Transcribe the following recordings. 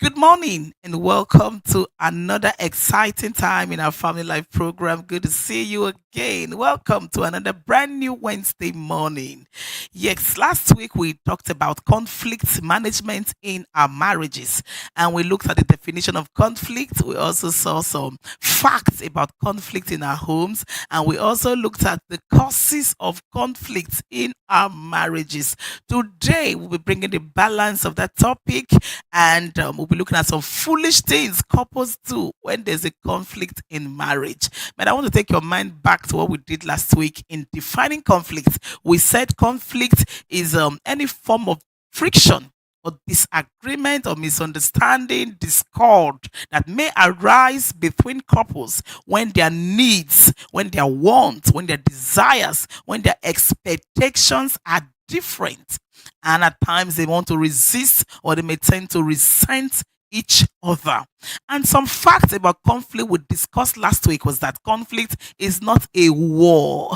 Good morning and welcome to another exciting time in our family life program. Good to see you again. Welcome to another brand new Wednesday morning. Yes, last week we talked about conflict management in our marriages and we looked at the definition of conflict. We also saw some facts about conflict in our homes and we also looked at the causes of conflict in our marriages. Today we'll be bringing the balance of that topic and we'll be looking at some foolish things couples do when there's a conflict in marriage. But I want to take your mind back to what we did last week in defining conflict. We said conflict is any form of friction or disagreement or misunderstanding, discord that may arise between couples when their needs, when their wants, when their desires, when their expectations are different. And at times they want to resist or they may tend to resent each other. And some facts about conflict we discussed last week was that conflict is not a war.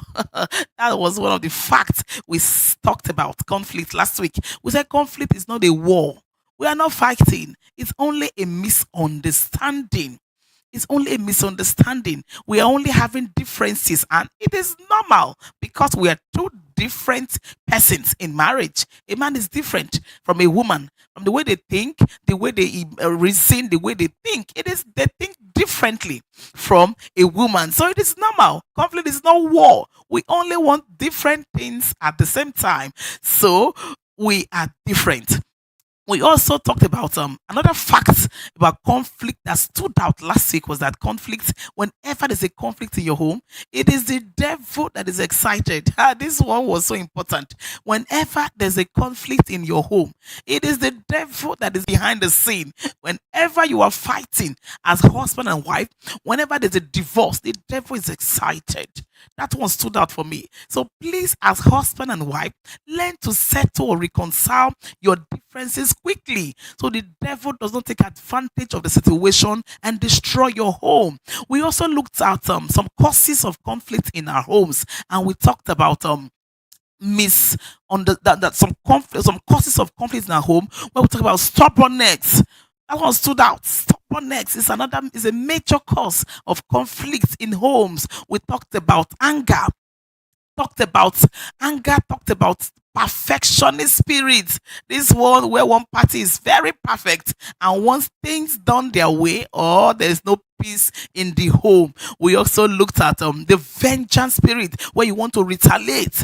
That was one of the facts talked about conflict last week. We said conflict is not a war. We are not fighting. It's only a misunderstanding. It's only a misunderstanding. We are only having differences, and it is normal because we are two different persons in marriage. A man is different from a woman, from the way they think, the way they reason, the way they think. They think differently from a woman, so it is normal. Conflict is not war. We only want different things at the same time, so we are different. We also talked about another fact about conflict that stood out last week was that conflict, whenever there's a conflict in your home, it is the devil that is excited. This one was so important. Whenever there's a conflict in your home, it is the devil that is behind the scene. Whenever you are fighting as husband and wife, whenever there's a divorce, the devil is excited. That one stood out for me. So please, as husband and wife, learn to settle or reconcile your differences quickly so the devil does not take advantage of the situation and destroy your home. We also looked at some causes of conflict in our homes and we talked about mis on that some causes of conflict in our home where we talk about stubbornness. That one stood out. Stubbornness is a major cause of conflict in homes. We talked about anger, talked about perfectionist spirit. This one where one party is very perfect and wants things done their way or there's no peace in the home. We also looked at the vengeance spirit where you want to retaliate.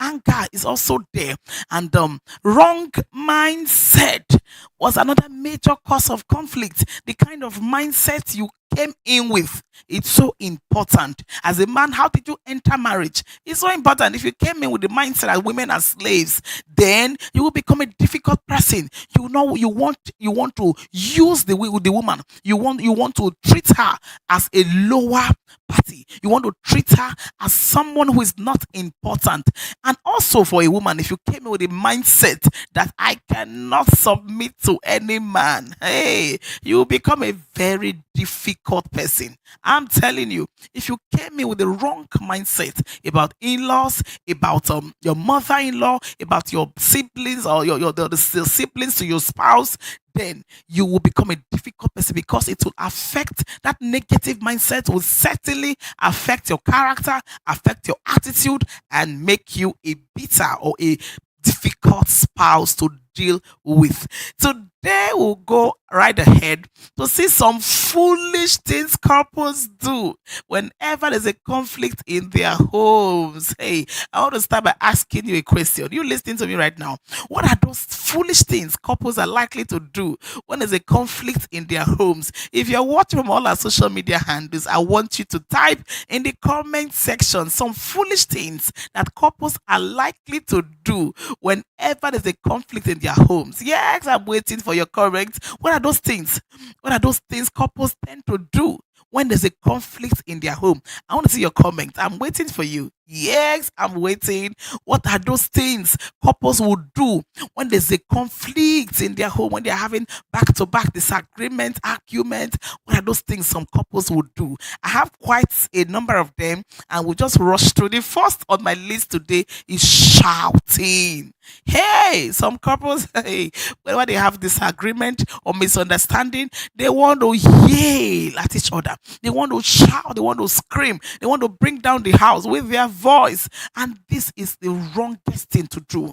Anger is also there. And wrong mindset was another major cause of conflict. The kind of mindset you came in with, it's so important. As a man, how did you enter marriage? It's so important. If you came in with the mindset that women are slaves, then you will become a difficult person. You want to use the woman. You want to treat her as a lower party. You want to treat her as someone who is not important. And also for a woman, if you came in with the mindset that I cannot submit to any man, hey, you become a very difficult person. I'm telling you, if you came in with the wrong mindset about in-laws, about your mother-in-law, about your siblings or the siblings to your spouse, then you will become a difficult person because it will affect that negative mindset will certainly affect your character, affect your attitude, and make you a bitter or a difficult spouse to deal with. Today we'll go right ahead to see some foolish things couples do whenever there's a conflict in their homes. Hey, I want to start by asking you a question. You listening to me right now? What are those foolish things couples are likely to do when there's a conflict in their homes? If you're watching from all our social media handles, I want you to type in the comment section some foolish things that couples are likely to do whenever there's a conflict in their homes. Yes, I'm waiting for your comments. What are those things? What are those things couples tend to do when there's a conflict in their home? I want to see your comments. I'm waiting for you. Yes, I'm waiting. What are those things couples will do when there's a conflict in their home, when they're having back to back disagreement, argument? What are those things some couples will do? I have quite a number of them, and we'll just rush through. The first on my list today is shouting. Hey, some couples, hey, whenever they have disagreement or misunderstanding, they want to yell at each other. They want to shout, they want to scream, they want to bring down the house with their voice. And this is the wrongest thing to do.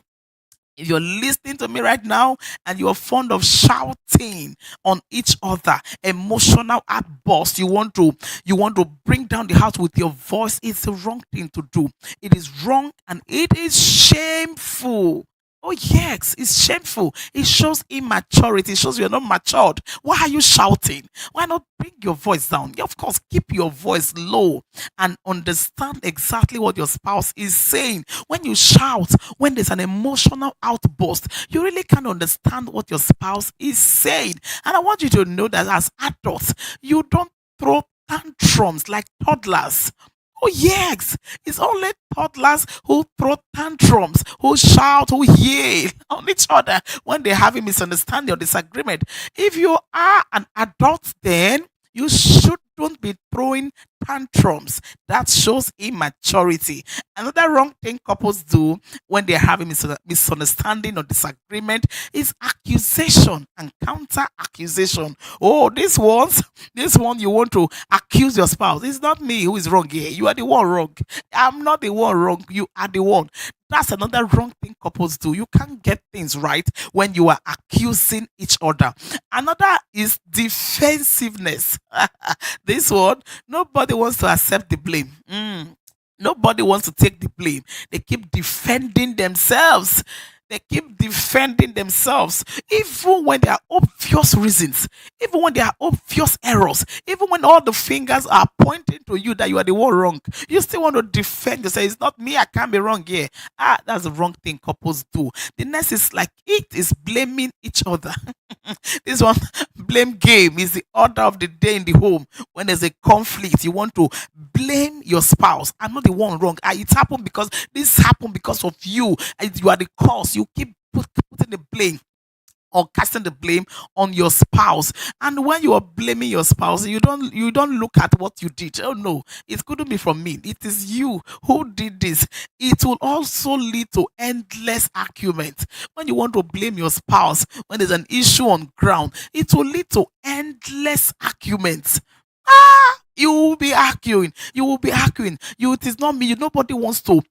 If you're listening to me right now and you're fond of shouting on each other, emotional outbursts, you want to bring down the house with your voice, it's the wrong thing to do. It is wrong and it is shameful. Oh yes, it's shameful. It shows immaturity. It shows you're not matured. Why are you shouting? Why not bring your voice down? Yeah, of course, keep your voice low and understand exactly what your spouse is saying. When you shout, when there's an emotional outburst, you really can't understand what your spouse is saying. And I want you to know that as adults, you don't throw tantrums like toddlers. Oh, yes, it's only toddlers who throw tantrums, who shout, who yell on each other when they have a misunderstanding or disagreement. If you are an adult, then you shouldn't be throwing tantrums. That shows immaturity. Another wrong thing couples do when they're having misunderstanding or disagreement is accusation and counter accusation. Oh, this one you want to accuse your spouse. It's not me who is wrong here. You are the one wrong. I'm not the one wrong. You are the one. That's another wrong thing couples do. You can't get things right when you are accusing each other. Another is defensiveness. This one, nobody wants to accept the blame. Nobody wants to take the blame. They keep defending themselves. They keep defending themselves, even when there are obvious reasons, even when there are obvious errors, even when all the fingers are pointing to you that you are the one wrong. You still want to defend yourself. It's not me, I can't be wrong here. That's the wrong thing couples do. The next is like it is blaming each other. This one, blame game, is the order of the day in the home. When there's a conflict, you want to blame your spouse. I'm not the one wrong. It happened because this happened because of you. And you are the cause. You keep putting the blame or casting the blame on your spouse. And when you are blaming your spouse, you don't look at what you did. Oh no, it couldn't be from me. It is you who did this. It will also lead to endless argument. When you want to blame your spouse, when there's an issue on ground, it will lead to endless arguments. You will be arguing. You will be arguing. It is not me. Nobody wants to.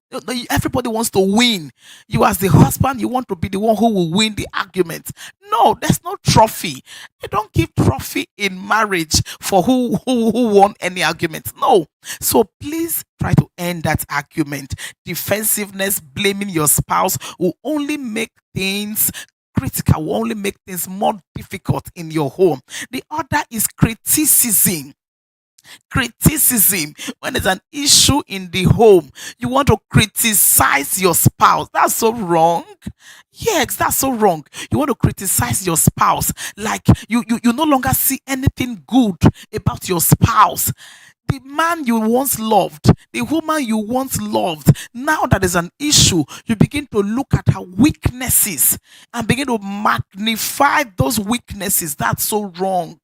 Everybody wants to win. You, as the husband, you want to be the one who will win the argument. No, there's no trophy. They don't give trophy in marriage for who won any argument. No. So please try to end that argument. Defensiveness, blaming your spouse will only make things critical, will only make things more difficult in your home. The other is criticism. When there's an issue in the home, you want to criticize your spouse. That's so wrong. Yes, that's so wrong. You want to criticize your spouse, like you no longer see anything good about your spouse. The man you once loved, the woman you once loved, now that there's an issue, you begin to look at her weaknesses and begin to magnify those weaknesses. That's so wrong.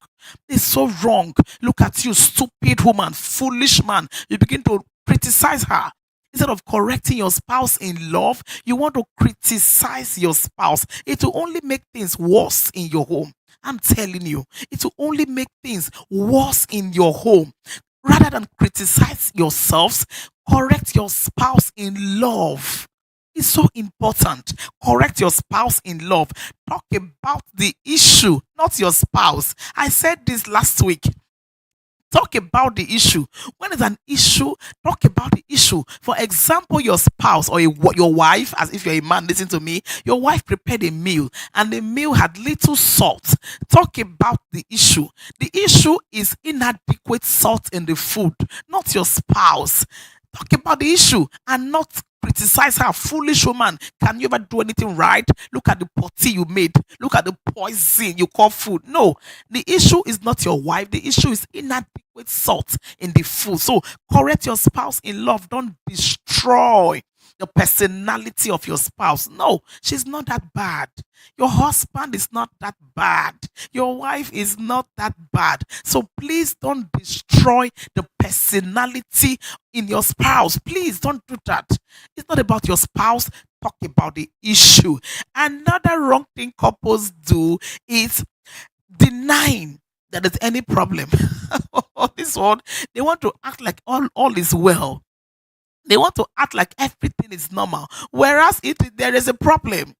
It's so wrong. Look at you, stupid woman, foolish man. You begin to criticize her. Instead of correcting your spouse in love, you want to criticize your spouse. It will only make things worse in your home. I'm telling you, it will only make things worse in your home. Rather than criticize yourselves, correct your spouse in love. It's so important. Correct your spouse in love. Talk about the issue, not your spouse. I said this last week. Talk about the issue. When there's an issue, talk about the issue. For example, your spouse or your wife, as if you're a man, listen to me. Your wife prepared a meal and the meal had little salt. Talk about the issue. The issue is inadequate salt in the food, not your spouse. Talk about the issue and not criticize her, foolish woman. Can you ever do anything right? Look at the potty you made. Look at the poison you call food. No, the issue is not your wife. The issue is inadequate salt in the food. So correct your spouse in love. Don't destroy the personality of your spouse. No, she's not that bad. Your husband is not that bad. Your wife is not that bad. So please don't destroy the personality in your spouse. Please don't do that. It's not about your spouse. Talk about the issue. Another wrong thing couples do is denying that there's any problem. This one, they want to act like all is well. They want to act like everything is normal, whereas there is a problem.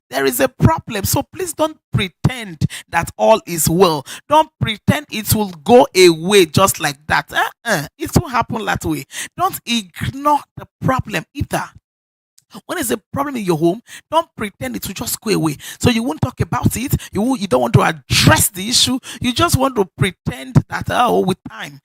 There is a problem. So please don't pretend that all is well. Don't pretend it will go away just like that. It won't happen that way. Don't ignore the problem either. When there's a problem in your home, don't pretend it will just go away. So you won't talk about it. You don't want to address the issue. You just want to pretend that with time,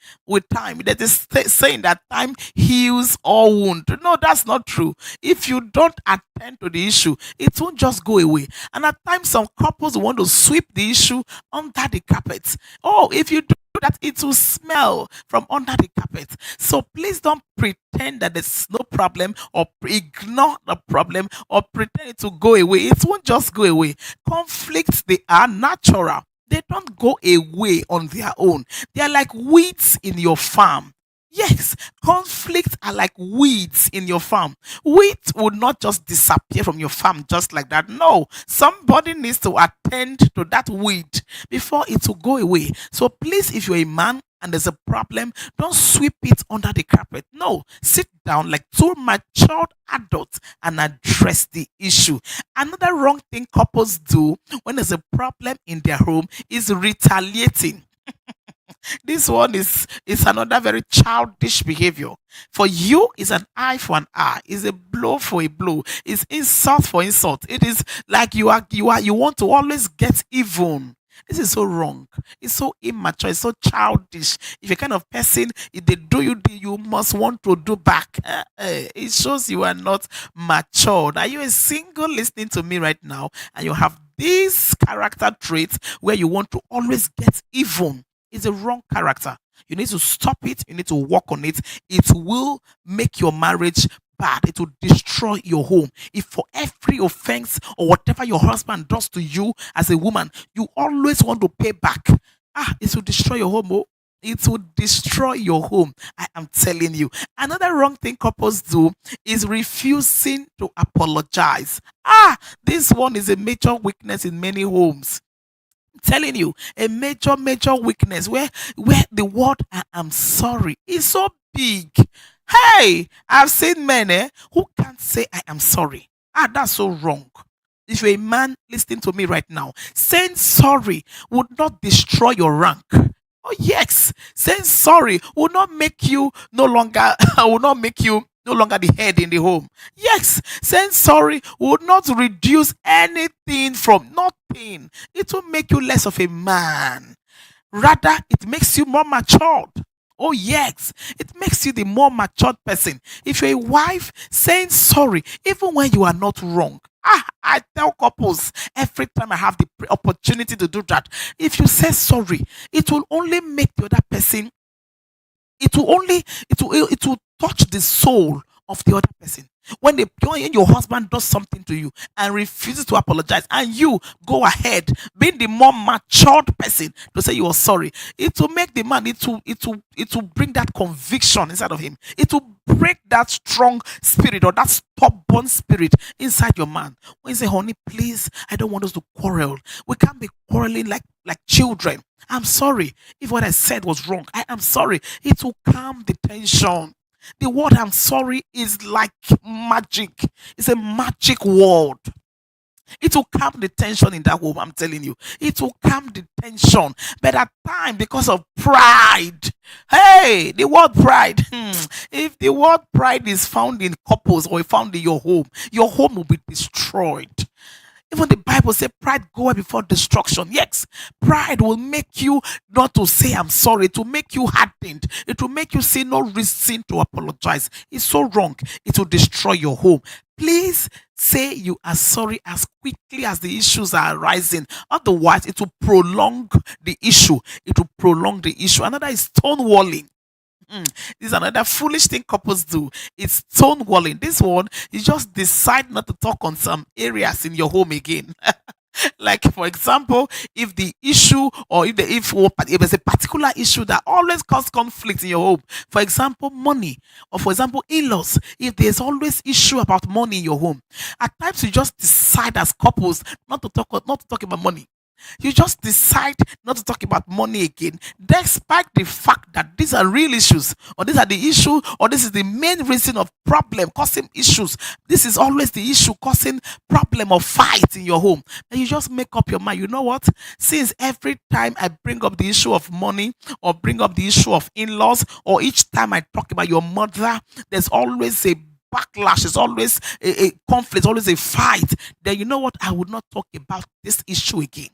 that is saying that time heals all wound. No, that's not true. If you don't attend to the issue, it won't just go away. And at times, some couples want to sweep the issue under the carpet. Oh, if you do that, it will smell from under the carpet. So please don't pretend that there's no problem or ignore the problem or pretend it to go away. It won't just go away. Conflicts, they are natural. They don't go away on their own. They are like weeds in your farm. Yes, conflicts are like weeds in your farm. Weeds will not just disappear from your farm just like that. No, somebody needs to attend to that weed before it will go away. So please, if you're a man and there's a problem, don't sweep it under the carpet. No, sit down like two matured adults and address the issue. Another wrong thing couples do when there's a problem in their home is retaliating. This one is another very childish behavior. For you, is an eye for an eye, is a blow for a blow, is insult for insult. It is like you want to always get even. This is so wrong. It's so immature. It's so childish. If you're kind of person, if they do you must want to do back. It shows you are not matured. Are you a single listening to me right now and you have these character traits where you want to always get even? It's a wrong character. You need to stop it. You need to work on it. It will make your marriage bad. It will destroy your home. If for every offense or whatever your husband does to you as a woman, you always want to pay back, it will destroy your home. Oh. It will destroy your home. I am telling you. Another wrong thing couples do is refusing to apologize. This one is a major weakness in many homes. Telling you, a major weakness where the word I am sorry is so big. Hey, I've seen men who can't say I am sorry. That's so wrong. If you're a man listening to me right now, saying sorry would not destroy your rank. Oh yes, saying sorry will not make you no longer will not make you no longer the head in the home. Yes, saying sorry will not reduce anything from nothing. It will make you less of a man. Rather, it makes you more matured. Oh, yes, it makes you the more matured person. If you're a wife, saying sorry, even when you are not wrong. I tell couples every time I have the opportunity to do that. If you say sorry, it will only make the other person, it will touch the soul of the other person. When your husband does something to you and refuses to apologize, and you go ahead being the more matured person to say you are sorry, it will make the man, it will bring that conviction inside of him. It will break that strong spirit or that stubborn spirit inside your man. When you say, honey, please, I don't want us to quarrel. We can't be quarreling like children. I'm sorry if what I said was wrong. I am sorry. It will calm the tension. The word I'm sorry is like magic. It's a magic word. It will calm the tension in that home, I'm telling you. It will calm the tension. But at times, because of pride, hey, the word pride, if the word pride is found in couples or found in your home will be destroyed. Even the Bible Bible says pride goeth before destruction. Yes, pride will make you not to say I'm sorry. It will make you hardened. It will make you see no reason to apologize. It's so wrong. It will destroy your home. Please say you are sorry as quickly as the issues are arising. Otherwise, it will prolong the issue. It will prolong the issue. Another is stonewalling. This is another foolish thing couples do. It's stonewalling. This one, you just decide not to talk on some areas in your home again. Like, for example, if the issue or if there's a particular issue that always causes conflict in your home, for example, money, or for example, in-laws, if there's always issue about money in your home, at times you just decide as couples not to talk about money. You just decide not to talk about money again, despite the fact that these are real issues, or these are the issue, or this is the main reason of problem causing issues. This is always the issue causing problem or fight in your home. And you just make up your mind. You know what? Since every time I bring up the issue of money, or bring up the issue of in-laws, or each time I talk about your mother, there's always a backlash, is always a conflict, always a fight. Then you know what? I would not talk about this issue again.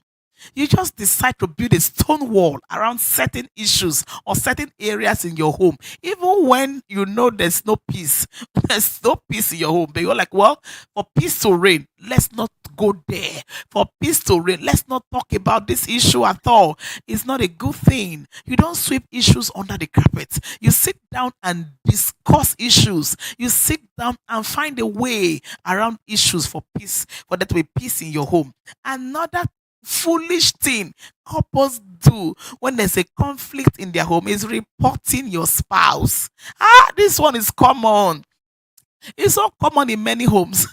You just decide to build a stone wall around certain issues or certain areas in your home, even when you know there's no peace. There's no peace in your home, but you're like, well, for peace to reign, let's not go there. For peace to reign, let's not talk about this issue at all. It's not a good thing. You don't sweep issues under the carpet. You sit down and discuss issues. You sit down and find a way around issues for peace, for there to be peace in your home. Another foolish thing couples do when there's a conflict in their home is reporting your spouse. This one is common. It's so common in many homes.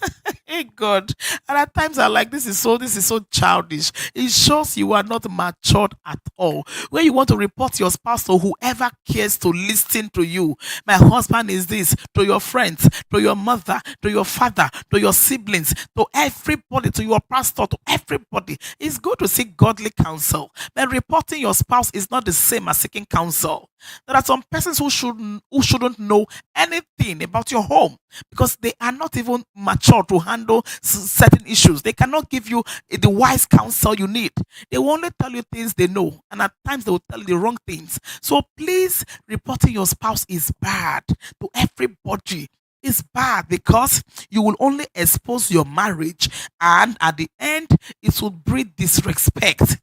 Hey God. And at times I'm like, this is so childish. It shows you are not matured at all. When you want to report your spouse to whoever cares to listen to you. My husband is this, to your friends, to your mother, to your father, to your siblings, to everybody, to your pastor, to everybody. It's good to seek godly counsel. But reporting your spouse is not the same as seeking counsel. There are some persons who shouldn't know anything about your home, because they are not even mature to handle certain issues. They cannot give you the wise counsel you need. They will only tell you things they know, and at times they will tell you the wrong things. So please, reporting your spouse is bad to everybody. It's bad because you will only expose your marriage, and at the end, it will breed disrespect.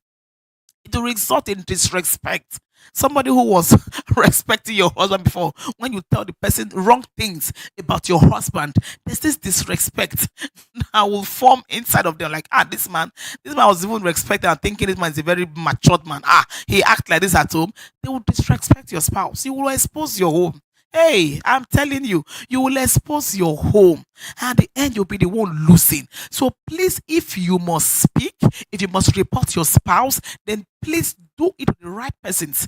It will result in disrespect. Somebody who was respecting your husband before, when you tell the person wrong things about your husband, there's this disrespect that will form inside of them. Like, this man was even respected and thinking this man is a very matured man. He act like this at home. They will disrespect your spouse. You will expose your home. Hey, I'm telling you, you will expose your home. And at the end, you'll be the one losing. So please, if you must speak, if you must report your spouse, then please do it with the right persons.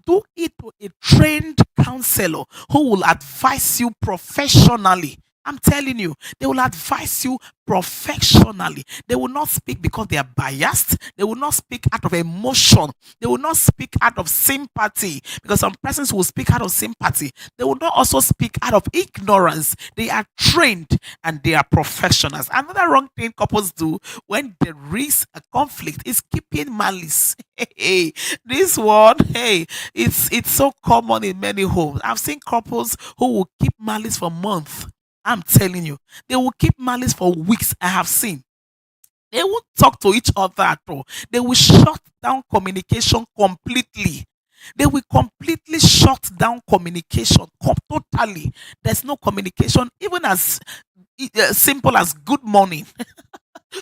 Do it to a trained counselor who will advise you professionally. I'm telling you, they will advise you professionally. They will not speak because they are biased. They will not speak out of emotion. They will not speak out of sympathy, because some persons will speak out of sympathy. They will not also speak out of ignorance. They are trained and they are professionals. Another wrong thing couples do when there is a conflict is keeping malice. Hey, this one, hey, it's so common in many homes. I've seen couples who will keep malice for months. I'm telling you, they will keep malice for weeks. I have seen. They won't talk to each other at all. They will shut down communication completely. They will completely shut down communication totally. There's no communication, even as simple as good morning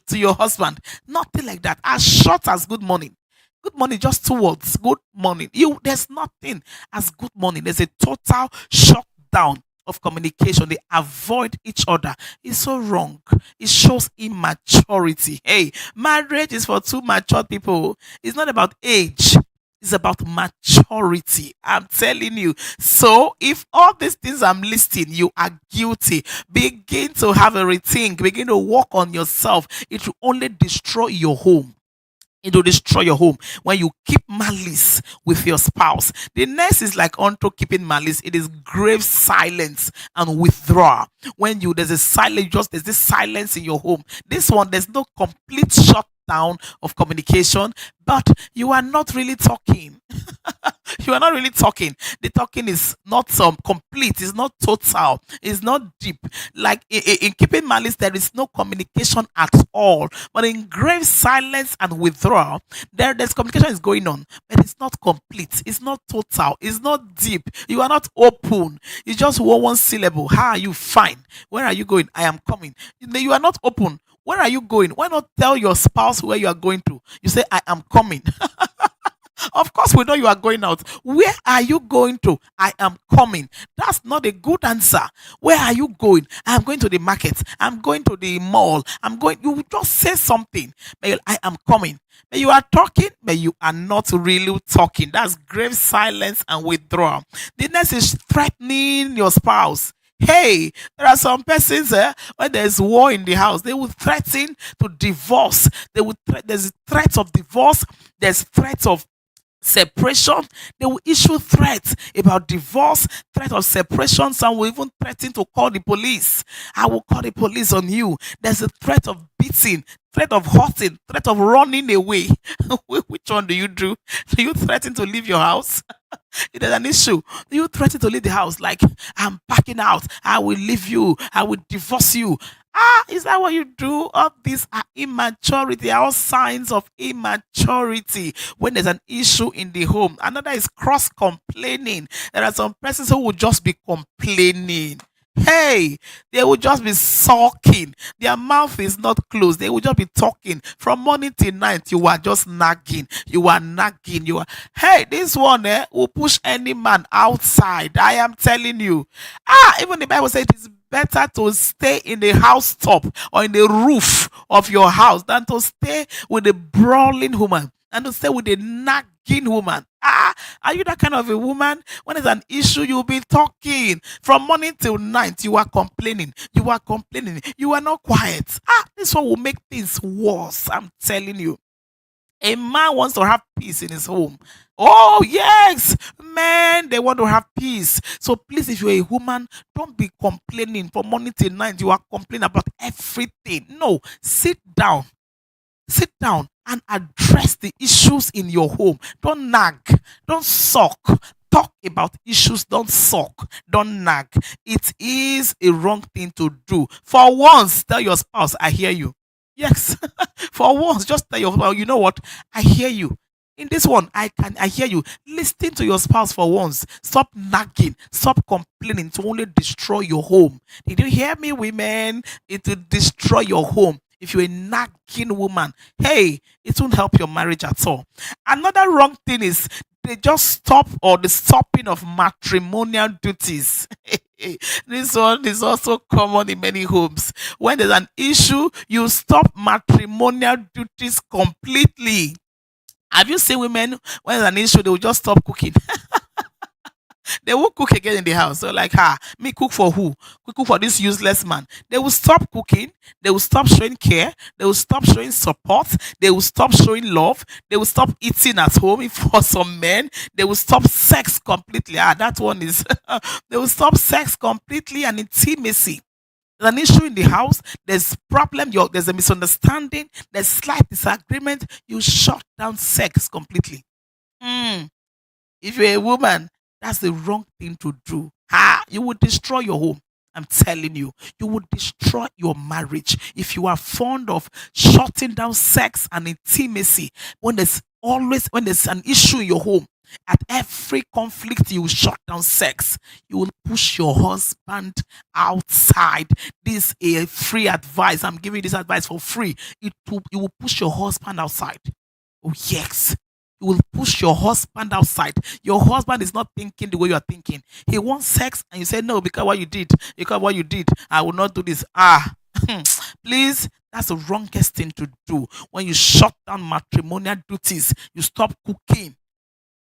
to your husband. Nothing like that. As short as good morning. Good morning, just 2 words. Good morning. There's nothing as good morning. There's a total shutdown of communication. They avoid each other. It's so wrong. It shows immaturity. Hey, marriage is for two mature people. It's not about age. It's about maturity. I'm telling you. So, if all these things I'm listing, you are guilty, begin to have a rethink. Begin to work on yourself. It will only destroy your home. It will destroy your home when you keep malice with your spouse. The next is like unto keeping malice. It is grave silence and withdrawal. When you there's a silence, just there's this silence in your home. This one, there's no complete shutdown of communication, but you are not really talking. You are not really talking. The talking is not complete, it's not total, it's not deep. Like in keeping malice, there is no communication at all. But in grave silence and withdrawal, there's communication is going on, but it's not complete, it's not total, it's not deep. You are not open. It's just one syllable. How are you? Fine. Where are you going? I am coming. You are not open. Where are you going? Why not tell your spouse where you are going to? You say, I am coming. Of course, we know you are going out. Where are you going to? I am coming. That's not a good answer. Where are you going? I'm going to the market. I'm going to the mall. I'm going. You just say something. I am coming. You are talking, but you are not really talking. That's grave silence and withdrawal. The next is threatening your spouse. Hey, there are some persons when there's war in the house, they will threaten to divorce. There's threats of divorce. There's threats of separation. They will issue threats about divorce, threat of separation. Some will even threaten to call the police. I will call the police on you. There's a threat of beating, threat of hurting, threat of running away. Which one do you do? Do you threaten to leave your house? If there's an issue, you threaten to leave the house, like, I'm packing out, I will leave you, I will divorce you. Is that what you do? All these are immaturity, are all signs of immaturity when there's an issue in the home. Another is cross complaining. There are some persons who will just be complaining. Hey, they will just be sulking. Their mouth is not closed. They will just be talking from morning till night. You are just nagging. You are nagging. You are. Hey, this one will push any man outside. I am telling you. Even the Bible says it is better to stay in the housetop or in the roof of your house than to stay with a brawling woman and to stay with a nagging woman. Are you that kind of a woman? When there's an issue, you'll be talking from morning till night. You are complaining. You are complaining. You are not quiet. This one will make things worse. I'm telling you. A man wants to have peace in his home. Oh, yes, men, they want to have peace. So please, if you're a woman, don't be complaining from morning till night. You are complaining about everything. No, sit down. Sit down and address the issues in your home. Don't nag. Don't sulk. Talk about issues. Don't sulk. Don't nag. It is a wrong thing to do. For once, tell your spouse, I hear you. Yes. For once, just tell your spouse, you know what? I hear you. In this one, I hear you. Listen to your spouse for once. Stop nagging. Stop complaining to only destroy your home. Did you hear me, women? It will destroy your home. If you're a nagging woman, hey, it won't help your marriage at all. Another wrong thing is they just stop, or the stopping of matrimonial duties. This one is also common in many homes. When there's an issue, you stop matrimonial duties completely. Have you seen women when there's an issue, they will just stop cooking? They won't cook again in the house. So like, me cook for who? We cook for this useless man. They will stop cooking. They will stop showing care. They will stop showing support. They will stop showing love. They will stop eating at home. If for some men, they will stop sex completely. That one is. They will stop sex completely and intimacy. There's an issue in the house. There's problem. There's a misunderstanding. There's slight disagreement. You shut down sex completely. Mm. If you're a woman, that's the wrong thing to do. You will destroy your home. I'm telling you, you will destroy your marriage if you are fond of shutting down sex and intimacy. When there's an issue in your home, at every conflict, you will shut down sex. You will push your husband outside. This is a free advice. I'm giving you this advice for free. You will push your husband outside. Oh, yes. You will push your husband outside. Your husband is not thinking the way you are thinking. He wants sex, and you say, no, because what you did, I will not do this. Please, that's the wrongest thing to do. When you shut down matrimonial duties, you stop cooking.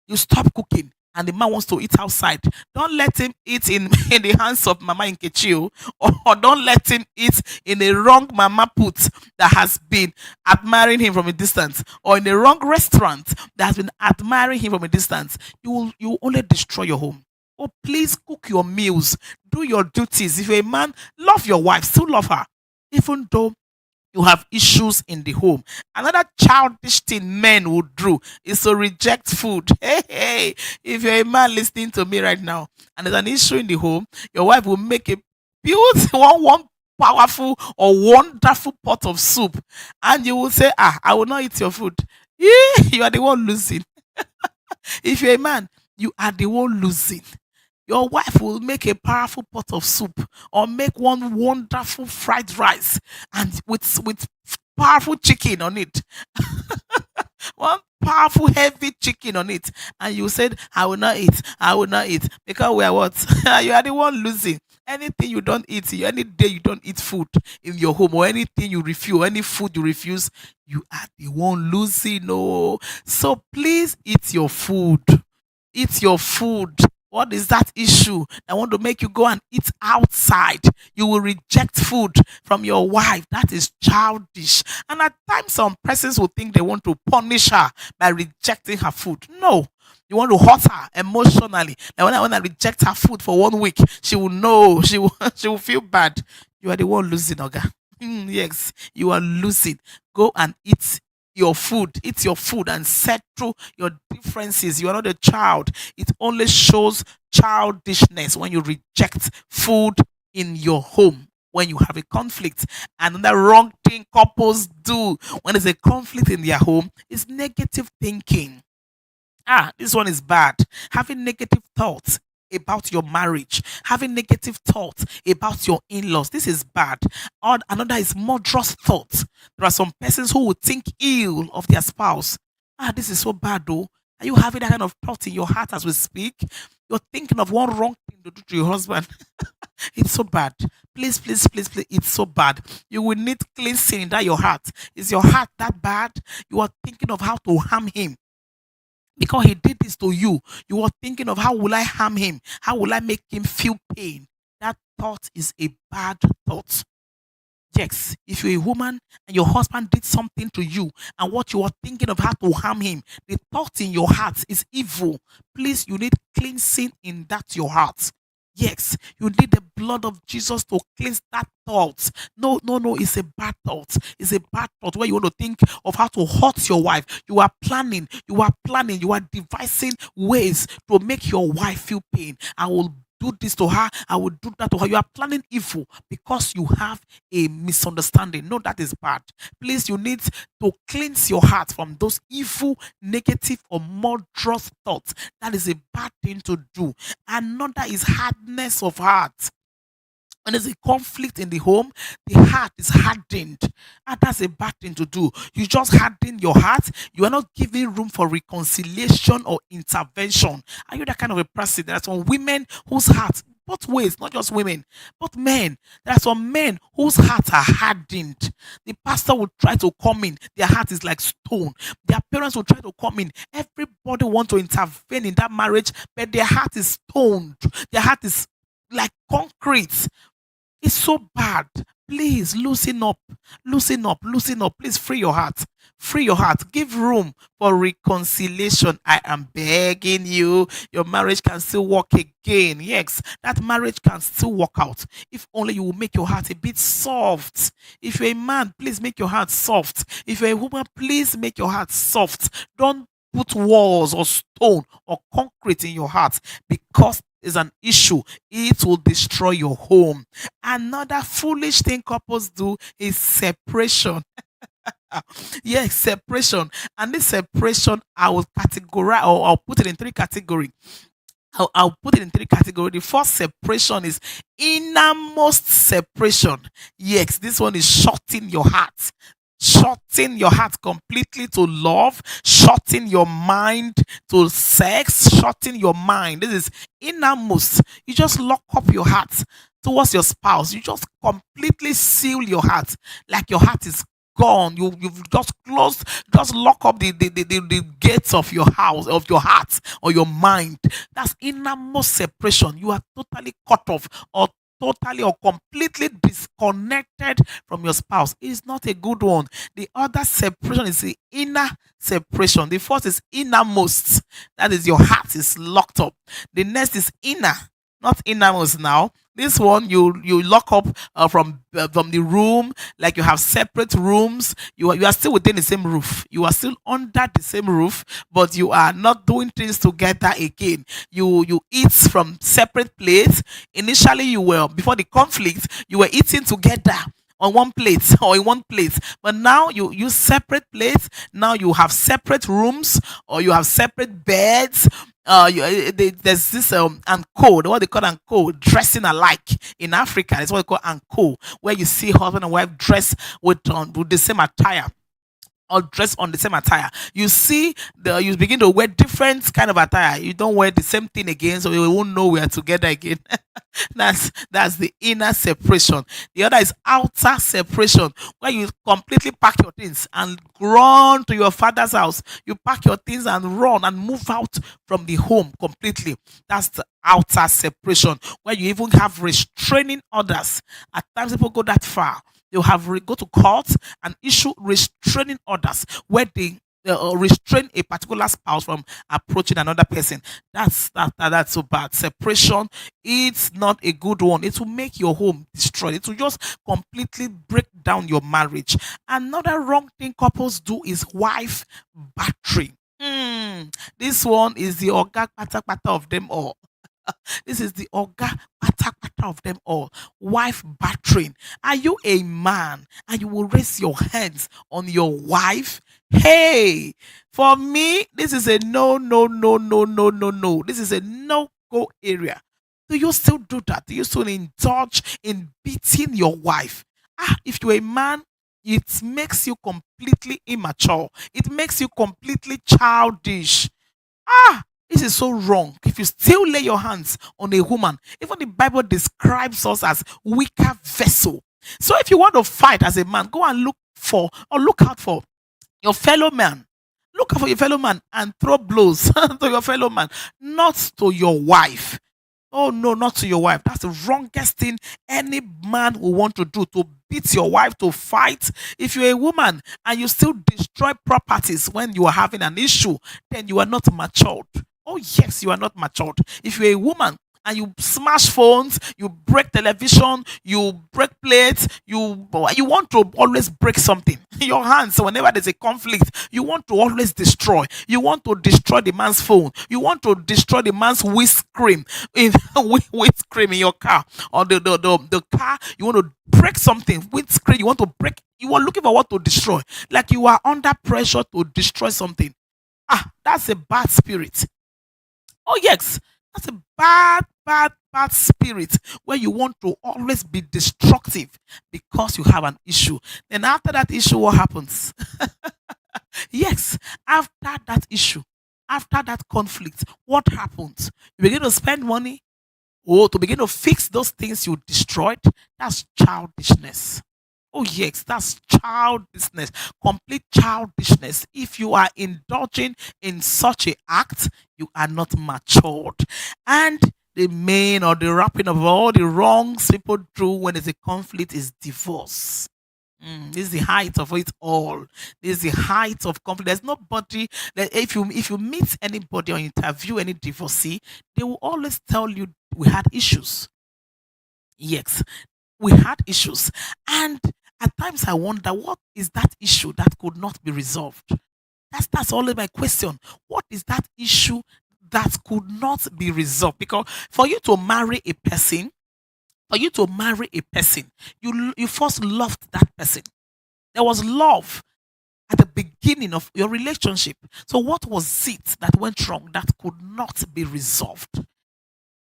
You stop cooking and the man wants to eat outside, don't let him eat in, in the hands of Mama Nkechi, or don't let him eat in a wrong mama put that has been admiring him from a distance, or in a wrong restaurant that has been admiring him from a distance. You will only destroy your home. Oh, please cook your meals, do your duties. If you're a man, love your wife, still love her, even though you have issues in the home. Another childish thing men would do is to reject food. Hey, hey, if you're a man listening to me right now and there's an issue in the home, your wife will make a beautiful one powerful or wonderful pot of soup, and you will say, "Ah, I will not eat your food." You are the one losing. If you're a man, you are the one losing. Your wife will make a powerful pot of soup or make one wonderful fried rice and with powerful chicken on it. One powerful heavy chicken on it. And you said, I will not eat. I will not eat. Because we are what? You are the one losing. Anything you don't eat, any day you don't eat food in your home, or anything you refuse, any food you refuse, you are the one losing. No. So please eat your food. Eat your food. What is that issue? I want to make you go and eat outside. You will reject food from your wife. That is childish. And at times, some persons will think they want to punish her by rejecting her food. No. You want to hurt her emotionally. And when I reject her food for 1 week, she will know. She will, she will feel bad. You are the one losing, Oga. Yes, you are losing. Go and eat your food and settle your differences. You are not a child. It only shows childishness when you reject food in your home, when you have a conflict. And the wrong thing couples do when there's a conflict in their home is negative thinking. Ah, this one is bad. Having negative thoughts about your marriage, having negative thoughts about your in-laws. This is bad. Or another is murderous thoughts. There are some persons who would think ill of their spouse. Ah, this is so bad though. Are you having that kind of thought in your heart as we speak? You're thinking of one wrong thing to do to your husband. It's so bad. Please, please, please, please. It's so bad. You will need cleansing in that your heart. Is your heart that bad? You are thinking of how to harm him because he did this to you. You are thinking of how will I harm him? How will I make him feel pain? That thought is a bad thought. Yes, if you're a woman and your husband did something to you and what you are thinking of how to harm him, the thought in your heart is evil. Please, you need cleansing in that your heart. Yes, you need the blood of Jesus to cleanse that thought. No, no, no, it's a bad thought. It's a bad thought where you want to think of how to hurt your wife. You are planning, you are devising ways to make your wife feel pain. I will do this to her, I will do that to her. You are planning evil because you have a misunderstanding. No, that is bad. Please, you need to cleanse your heart from those evil, negative, or murderous thoughts. That is a bad thing to do. Another is hardness of heart. When there's a conflict in the home, the heart is hardened. And that's a bad thing to do. You just harden your heart. You are not giving room for reconciliation or intervention. Are you that kind of a person? There are some women whose hearts, both ways, not just women, but men. There are some men whose hearts are hardened. The pastor will try to come in. Their heart is like stone. Their parents will try to come in. Everybody want to intervene in that marriage, but their heart is stoned. Their heart is like concrete. It's so bad. Please loosen up, loosen up, loosen up. Please free your heart. Free your heart. Give room for reconciliation. I am begging you. Your marriage can still work again. Yes, that marriage can still work out. If only you will make your heart a bit soft. If you're a man, please make your heart soft. If you're a woman, please make your heart soft. Don't put walls or stone or concrete in your heart because is an issue. It will destroy your home. Another foolish thing couples do is separation. Yes, separation. And this separation, I will categorize or I'll put it in three categories. I'll put it in three categories. The first separation is innermost separation. Yes, this one is shutting your heart. Shutting your heart completely to love, shutting your mind to sex, shutting your mind. This is innermost. You just lock up your heart towards your spouse. You just completely seal your heart, like your heart is gone. You've just closed, just lock up the gates of your house, of your heart or your mind. That's innermost separation. You are totally cut off, or totally or completely disconnected from your spouse. It is not a good one. The other separation is the inner separation. The first is innermost. That is, your heart is locked up. The next is inner, not innermost now. This one, you lock up from the room, like you have separate rooms. You are still within the same roof. You are still under the same roof, but you are not doing things together again. You eat from separate plates. Initially, you were, before the conflict, you were eating together on one plate or in one plate, but now you use separate plates. Now you have separate rooms, or you have separate beds. There's this and code, what they call and code, dressing alike in Africa. It's what they call and code, where you see husband and wife dress with the same attire, or dress on the same attire. You see, you begin to wear different kind of attire. You don't wear the same thing again, so we won't know we are together again. That's the inner separation. The other is outer separation, where you completely pack your things and run to your father's house. You pack your things and run and move out from the home completely. That's the outer separation, where you even have restraining orders. At times, people go that far. They'll have go to court and issue restraining orders, where they restrain a particular spouse from approaching another person. That's so bad. Separation, it's not a good one. It will make your home destroyed. It will just completely break down your marriage. Another wrong thing couples do is wife battery. This one is the orga pata pata of them all. This is the Oga pata pata of them all. Wife battering. Are you a man and you will raise your hands on your wife? Hey, for me, this is a no, no, no, no, no, no, no. This is a no go area. Do you still do that? Do you still indulge in beating your wife? If you're a man, it makes you completely immature. It makes you completely childish. Ah, this is so wrong. If you still lay your hands on a woman, even the Bible describes us as weaker vessel. So if you want to fight as a man, go and look for, or look out for, your fellow man. Look out for your fellow man and throw blows to your fellow man, not to your wife. Oh no, not to your wife. That's the wrongest thing any man will want to do, to beat your wife, to fight. If you're a woman and you still destroy properties when you are having an issue, then you are not matured. Oh yes, you are not matured. If you're a woman and you smash phones, you break television, you break plates, you want to always break something. Your hands, whenever there's a conflict, you want to always destroy. You want to destroy the man's phone. You want to destroy the man's windscreen windscreen in your car, or the car. You want to break something, windscreen. You want to break. You are looking for what to destroy. Like you are under pressure to destroy something. That's a bad spirit. Oh yes, that's a bad spirit, where you want to always be destructive because you have an issue. Then after that issue, what happens? Yes, after that issue, after that conflict, what happens? You begin to spend money, or to begin to fix those things you destroyed. That's childishness. Oh, yes, that's childishness, complete childishness. If you are indulging in such a act, you are not matured. And the main, or the wrapping of all the wrongs people do when there's a conflict, is divorce. This is the height of it all. This is the height of conflict. There's nobody that, if you meet anybody or interview any divorcee, they will always tell you, we had issues. Yes, we had issues. And at times I wonder, what is that issue that could not be resolved? That's always my question. What is that issue that could not be resolved? Because for you to marry a person, you first loved that person. There was love at the beginning of your relationship. So what was it that went wrong that could not be resolved?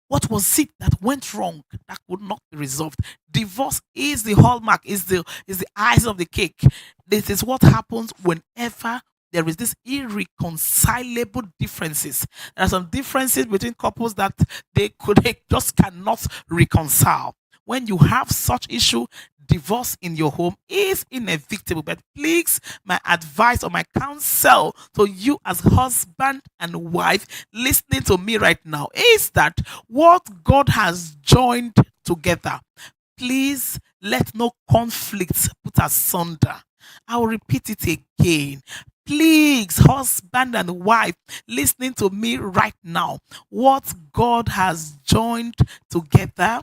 What was it that went wrong that could not be resolved? Divorce is the hallmark, is the eyes of the cake. This is what happens whenever there is this irreconcilable differences. There are some differences between couples that they just cannot reconcile. When you have such issue, divorce in your home is inevitable. But please, my advice or my counsel to you as husband and wife listening to me right now is that what God has joined together, please let no conflicts put asunder. I'll repeat it again. Please, husband and wife, listening to me right now, what God has joined together,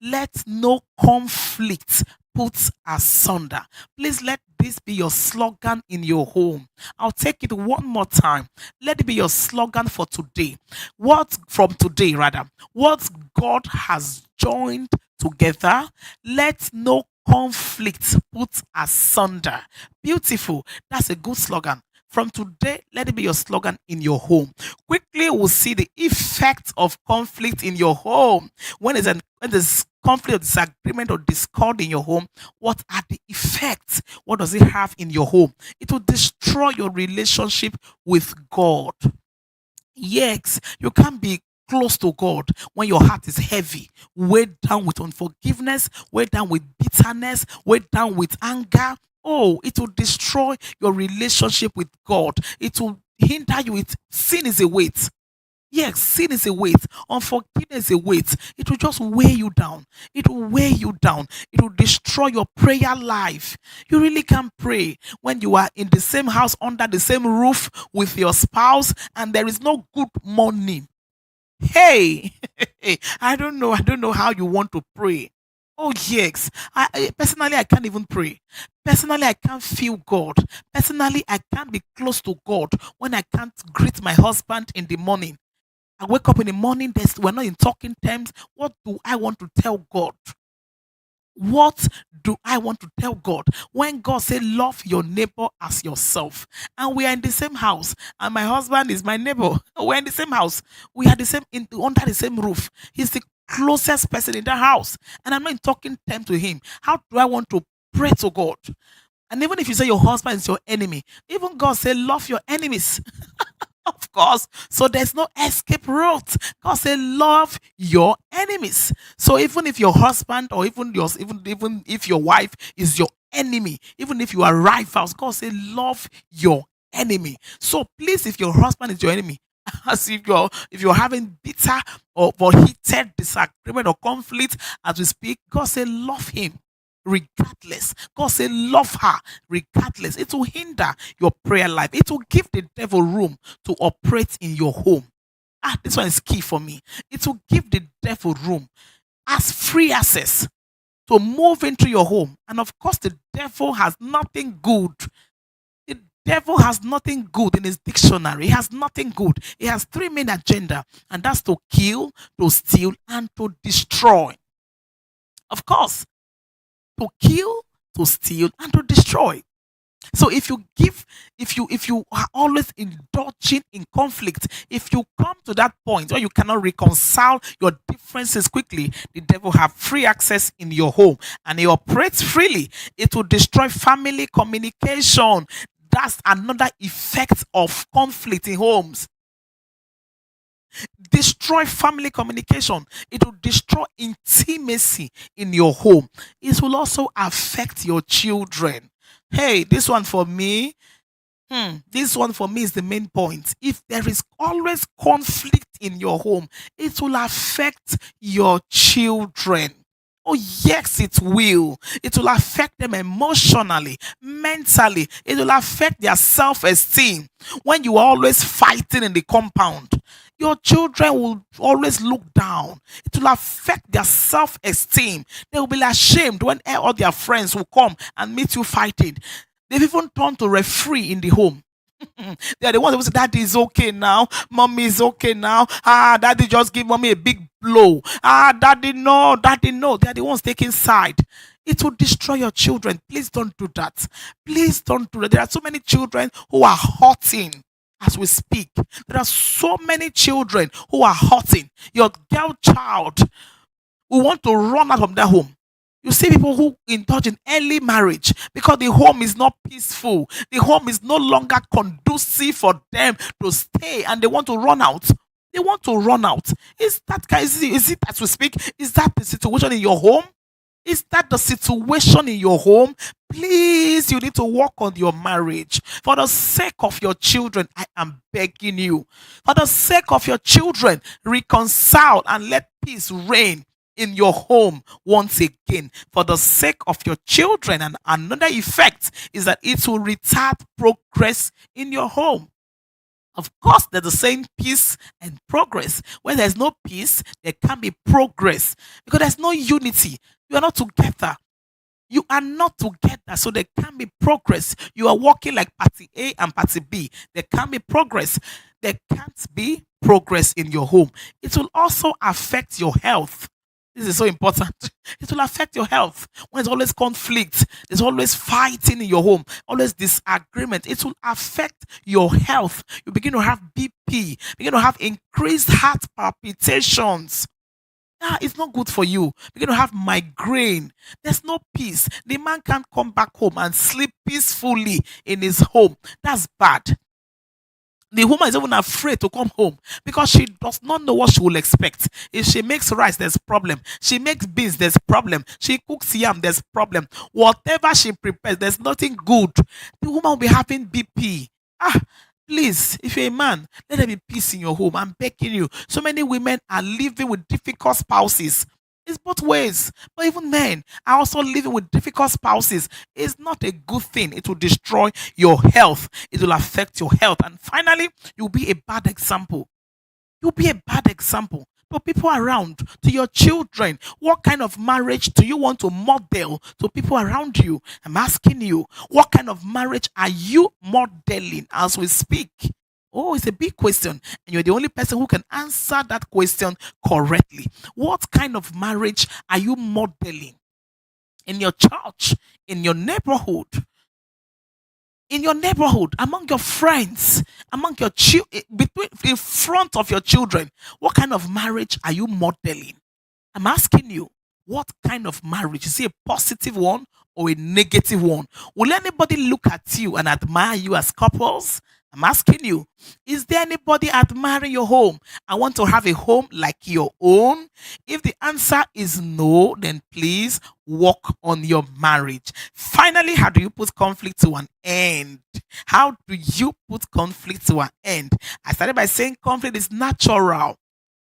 let no conflict put asunder. Please let this be your slogan in your home. I'll take it one more time. Let it be your slogan for today. What from today, rather, what God has joined together, let no conflict put asunder. Beautiful. That's a good slogan. From today, let it be your slogan in your home. Quickly, we'll see the effect of conflict in your home. When there's conflict or disagreement or discord in your home, what are the effects? What does it have in your home? It will destroy your relationship with God. Yes, you can't be close to God when your heart is heavy, weighed down with unforgiveness, weighed down with bitterness, weighed down with anger. Oh, it will destroy your relationship with God. It will hinder you. Sin is a weight. Yes, sin is a weight. Unforgiveness is a weight. It will just weigh you down. It will weigh you down. It will destroy your prayer life. You really can't pray when you are in the same house, under the same roof with your spouse, and there is no good morning. Hey, I don't know. I don't know how you want to pray. Oh yes, personally I can't even pray. Personally, I can't feel God. Personally, I can't be close to God when I can't greet my husband in the morning. I wake up in the morning, we're not in talking terms. What do I want to tell God? What do I want to tell God? When God said, love your neighbor as yourself, and we are in the same house, and my husband is my neighbor, we're in the same house, we are the same under the same roof. He's the closest person in the house, and I'm not in talking terms to him. How do I want to pray to God? And even if you say your husband is your enemy, even God said, love your enemies. Of course. So there's no escape route. God said, love your enemies. So even if your husband or even if your wife is your enemy, even if you are rivals, God said, love your enemy. So please, if your husband is your enemy, as if you're having bitter or heated disagreement or conflict as we speak, God said, love him regardless. God said, love her regardless. It will hinder your prayer life. It will give the devil room to operate in your home. This one is key for me. It will give the devil room as free access to move into your home. And of course, the devil has nothing good. The devil has nothing good in his dictionary. He has nothing good. He has three main agenda, and that's to kill, to steal, and to destroy. Of course, to kill, to steal, and to destroy. So if you are always indulging in conflict, if you come to that point where you cannot reconcile your differences quickly, the devil have free access in your home and he operates freely. It will destroy family communication. That's another effect of conflict in homes. Destroy family communication. It will destroy intimacy in your home. It will also affect your children. Hey, this one for me. This one for me is the main point. If there is always conflict in your home, it will affect your children. Oh, yes, it will. It will affect them emotionally, mentally. It will affect their self esteem. When you are always fighting in the compound, your children will always look down. It will affect their self esteem. They will be ashamed when all their friends will come and meet you fighting. They've even turned to referee in the home. They are the ones who say, Daddy is okay now. Mommy is okay now. Daddy just give mommy a big blow. Daddy, no. Daddy, no. They are the ones taking side. It will destroy your children. Please don't do that. Please don't do that. There are so many children who are hurting as we speak. There are so many children who are hurting. Your girl child will want to run out from their home. You see people who indulge in early marriage because the home is not peaceful. The home is no longer conducive for them to stay and they want to run out. They want to run out. Is it as we speak? Is that the situation in your home? Is that the situation in your home? Please, you need to work on your marriage. For the sake of your children, I am begging you. For the sake of your children, reconcile and let peace reign in your home once again. For the sake of your children, and another effect is that it will retard progress in your home. Of course, there's the saying peace and progress. When there's no peace, there can be progress because there's no unity. You are not together. You are not together, so there can be progress. You are working like party A and party B. There can be progress. There can't be progress in your home. It will also affect your health. This is so important. It will affect your health. When there's always conflict, there's always fighting in your home, always disagreement. It will affect your health. You begin to have BP, begin to have increased heart palpitations. It's not good for you. Begin to have migraine. There's no peace. The man can't come back home and sleep peacefully in his home. That's bad. The woman is even afraid to come home because she does not know what she will expect. If she makes rice, there's problem. She makes beans, there's problem. She cooks yam, there's problem. Whatever she prepares, there's nothing good. The woman will be having BP. Please, if you're a man, let there be peace in your home. I'm begging you. So many women are living with difficult spouses. It's both ways. But even men are also living with difficult spouses. It's not a good thing. It will destroy your health. It will affect your health. And finally, you'll be a bad example. You'll be a bad example to people around, to your children. What kind of marriage do you want to model to people around you? I'm asking you, what kind of marriage are you modeling as we speak? Oh, it's a big question, and you're the only person who can answer that question correctly. What kind of marriage are you modeling in your church, in your neighborhood, among your friends, among your children, between in front of your children? What kind of marriage are you modeling? I'm asking you, what kind of marriage? Is it a positive one or a negative one? Will anybody look at you and admire you as couples? I'm asking you, is there anybody admiring your home? I want to have a home like your own. If the answer is no, then please work on your marriage. Finally, how do you put conflict to an end? How do you put conflict to an end? I started by saying conflict is natural.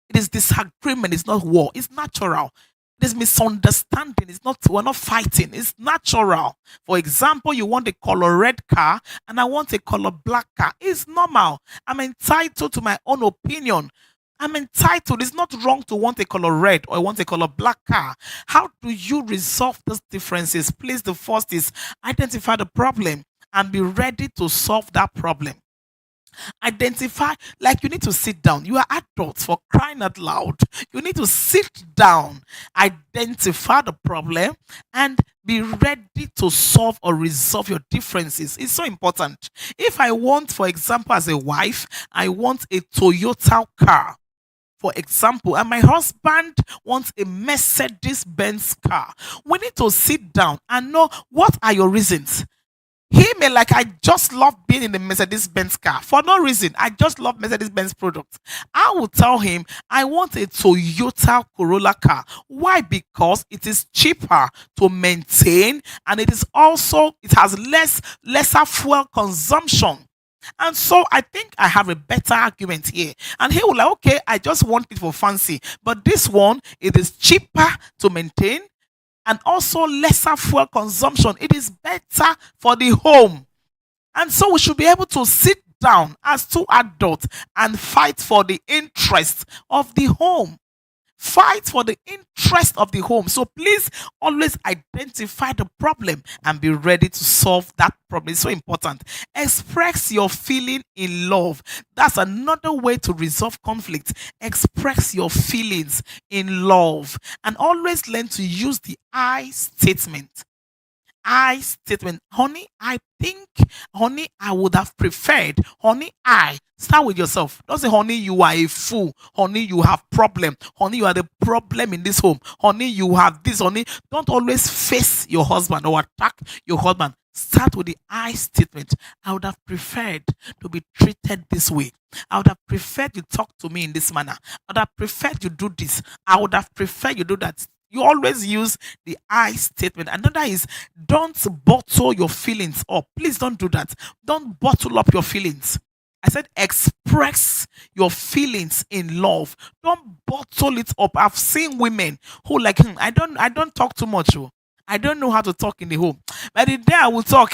It is disagreement, it's not war, it's natural. It is misunderstanding. It's not, we're not fighting. It's natural. For example, you want a color red car and I want a color black car. It's normal. I'm entitled to my own opinion. I'm entitled. It's not wrong to want a color red or want a color black car. How do you resolve those differences? Please, the first is identify the problem and be ready to solve that problem. Identify, like you need to sit down. You are adults, for crying out loud. You need to sit down, identify the problem, and be ready to solve or resolve your differences. It's so important. If I want, for example, as a wife, I want a Toyota car, for example, and my husband wants a Mercedes Benz car, we need to sit down and know what are your reasons. He may like, I just love being in the Mercedes Benz car for no reason. I just love Mercedes Benz products. I will tell him I want a Toyota Corolla car. Why? Because it is cheaper to maintain and it has lesser fuel consumption. And so I think I have a better argument here. And he will like, okay, I just want it for fancy. But this one, it is cheaper to maintain and also lesser fuel consumption. It is better for the home. And so we should be able to sit down as two adults and fight for the interest of the home. Fight for the interest of the home. So please always identify the problem and be ready to solve that problem. It's so important. Express your feeling in love. That's another way to resolve conflict. Express your feelings in love and always learn to use the I statement. I statement. Honey, I think, honey, I would have preferred, honey, I. Start with yourself. Don't say, honey, you are a fool. Honey, you have problem. Honey, you are the problem in this home. Honey, you have this. Honey, don't always face your husband or attack your husband. Start with the I statement. I would have preferred to be treated this way. I would have preferred you talk to me in this manner. I would have preferred you do this. I would have preferred you do that. You always use the I statement. Another is don't bottle your feelings up. Please don't do that. Don't bottle up your feelings. I said express your feelings in love. Don't bottle it up. I've seen women who like, I don't talk too much. Oh. I don't know how to talk in the home. But the day I will talk,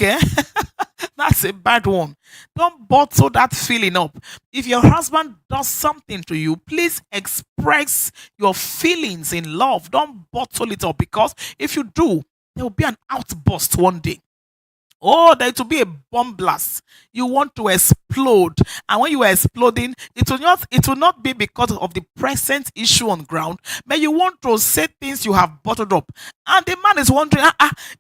that's a bad one. Don't bottle that feeling up. If your husband does something to you, please express your feelings in love. Don't bottle it up, because if you do, there will be an outburst one day. Oh, there to be a bomb blast. You want to explode. And when you are exploding, it will not be because of the present issue on ground, but you want to say things you have bottled up. And the man is wondering,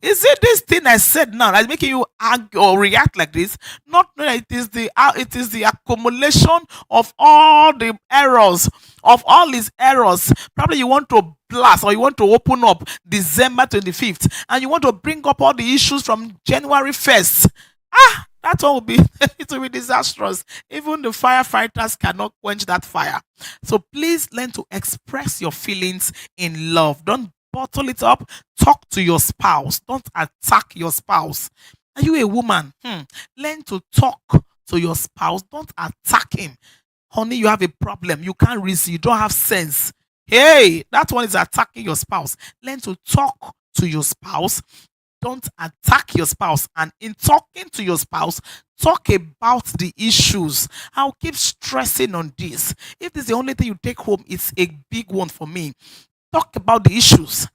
is it this thing I said now that's making you argue or react like this? Not knowing that it is the accumulation of all the errors, of all his errors. Probably you want to blast, or you want to open up December 25th, and you want to bring up all the issues from January 1st. That one will be it will be disastrous. Even the firefighters cannot quench that fire. So please learn to express your feelings in love. Don't bottle it up. Talk to your spouse. Don't attack your spouse. Are you a woman? Learn to talk to your spouse. Don't attack him. Honey, you have a problem. You can't reason. You don't have sense. Hey, that one is attacking your spouse. Learn to talk to your spouse. Don't attack your spouse. And in talking to your spouse, talk about the issues. I'll keep stressing on this. If this is the only thing you take home, it's a big one for me. Talk about the issues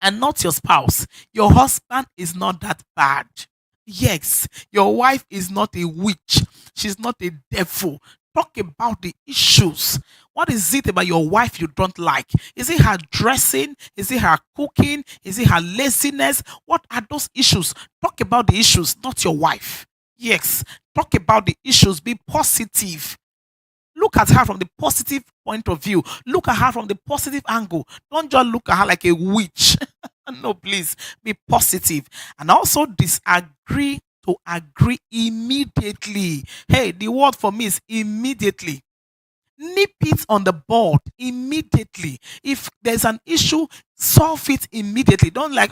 and not your spouse. Your husband is not that bad. Yes, your wife is not a witch. She's not a devil. Talk about the issues. What is it about your wife you don't like? Is it her dressing? Is it her cooking? Is it her laziness? What are those issues? Talk about the issues, not your wife. Yes, talk about the issues. Be positive. Look at her from the positive point of view. Look at her from the positive angle. Don't just look at her like a witch. No, please be positive. And also disagree to agree immediately. Hey, the word for me is immediately. Nip it on the board immediately. If there's an issue, solve it immediately. Don't like,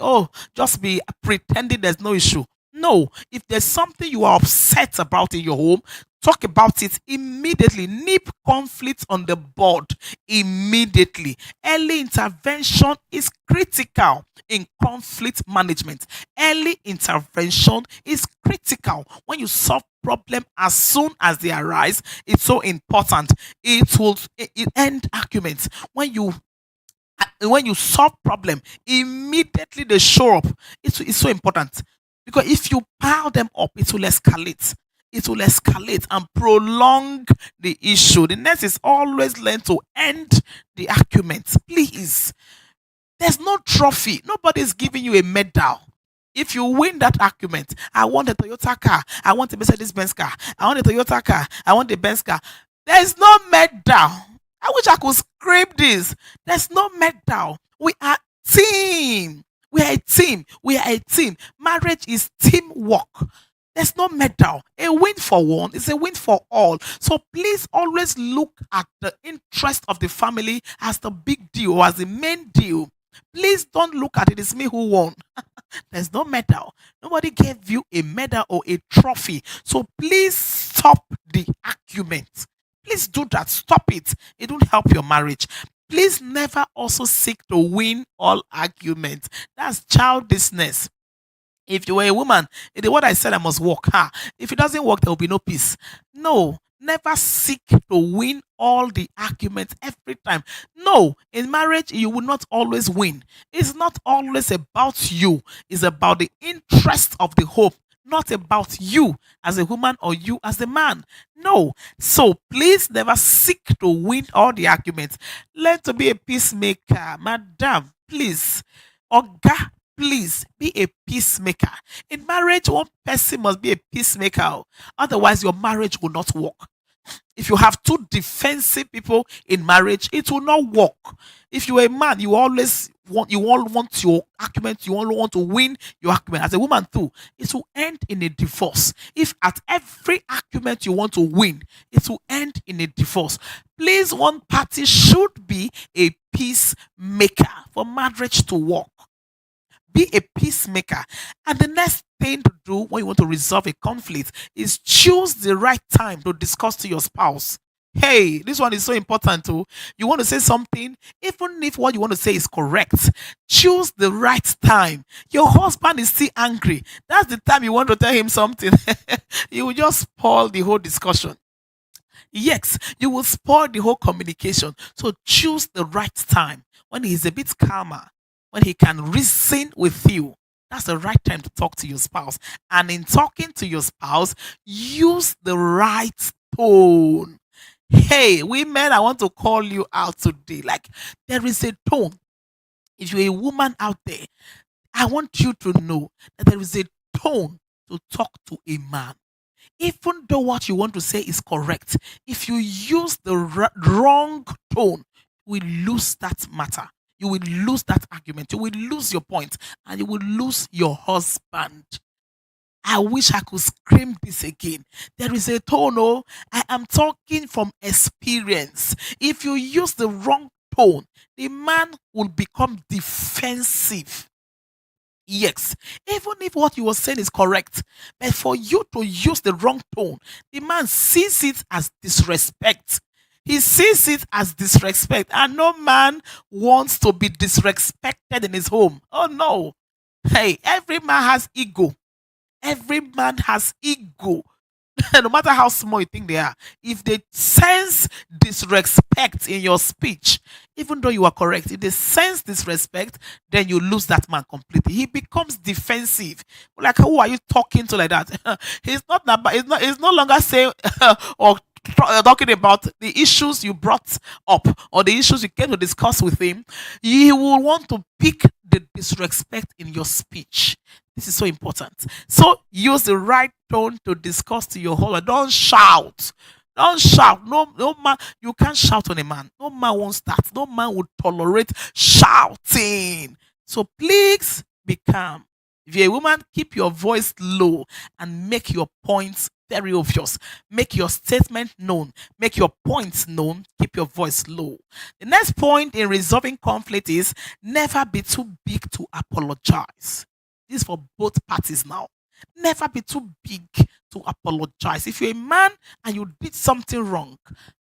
just be pretending there's no issue. No, if there's something you are upset about in your home, talk about it immediately. Nip conflict on the board immediately. Early intervention is critical in conflict management. Early intervention is critical. When you solve problem as soon as they arise, it's so important. It end arguments. When you solve problem immediately, they show up. It's so important, because if you pile them up, it will escalate. It will escalate and prolong the issue. The next is always learn to end the argument. Please, there's no trophy. Nobody's giving you a medal. If you win that argument, I want a Toyota car, I want a Mercedes Benz car, I want a Toyota car, I want a Benz car. There's no medal. I wish I could scrape this. There's no medal. We are team. We are a team. We are a team. Marriage is teamwork. There's no medal. A win for one is a win for all. So please always look at the interest of the family as the big deal or as the main deal. Please don't look at it. It's me who won. There's no medal. Nobody gave you a medal or a trophy. So please stop the argument. Please do that. Stop it. It won't help your marriage. Please never also seek to win all arguments. That's childishness. If you were a woman, it is what I said, I must walk. If it doesn't work, there will be no peace. No, never seek to win all the arguments every time. No, in marriage, you will not always win. It's not always about you, it's about the interest of the home, not about you as a woman or you as a man. No. So please never seek to win all the arguments. Learn to be a peacemaker, madam. Please. Oga, please be a peacemaker. In marriage, one person must be a peacemaker. Otherwise, your marriage will not work. If you have two defensive people in marriage, it will not work. If you're a man, you always want your argument, you all want to win your argument. As a woman too, it will end in a divorce. If at every argument you want to win, it will end in a divorce. Please, one party should be a peacemaker for marriage to work. Be a peacemaker. And the next thing to do when you want to resolve a conflict is choose the right time to discuss to your spouse. Hey, this one is so important too. You want to say something, even if what you want to say is correct, choose the right time. Your husband is still angry. That's the time you want to tell him something. You will just spoil the whole discussion. Yes, you will spoil the whole communication. So choose the right time when he's a bit calmer, when he can reason with you. That's the right time to talk to your spouse. And in talking to your spouse, use the right tone. Hey, women, I want to call you out today. Like, there is a tone. If you're a woman out there, I want you to know that there is a tone to talk to a man. Even though what you want to say is correct, if you use the wrong tone, you will lose that matter. You will lose that argument. You will lose your point, and you will lose your husband. I wish I could scream this again. There is a tone. Oh, I am talking from experience. If you use the wrong tone, the man will become defensive. Yes, even if what you were saying is correct, but for you to use the wrong tone, the man sees it as disrespect. He sees it as disrespect, and no man wants to be disrespected in his home. Oh no. Hey, every man has ego. Every man has ego. No matter how small you think they are, if they sense disrespect in your speech, even though you are correct, if they sense disrespect, then you lose that man completely. He becomes defensive. Like, who are you talking to like that? He's not he's no longer saying or talking about the issues you brought up or the issues you came to discuss with him. He will want to pick the disrespect in your speech. This is so important. So use the right tone to discuss to your husband. Don't shout. Don't shout. No man, you can't shout on a man. No man wants that. No man would tolerate shouting. So please be calm. If you're a woman, keep your voice low and make your points very obvious. Make your statement known. Make your points known. Keep your voice low. The next point in resolving conflict is never be too big to apologize. This is for both parties now. Never be too big to apologize. If you're a man and you did something wrong,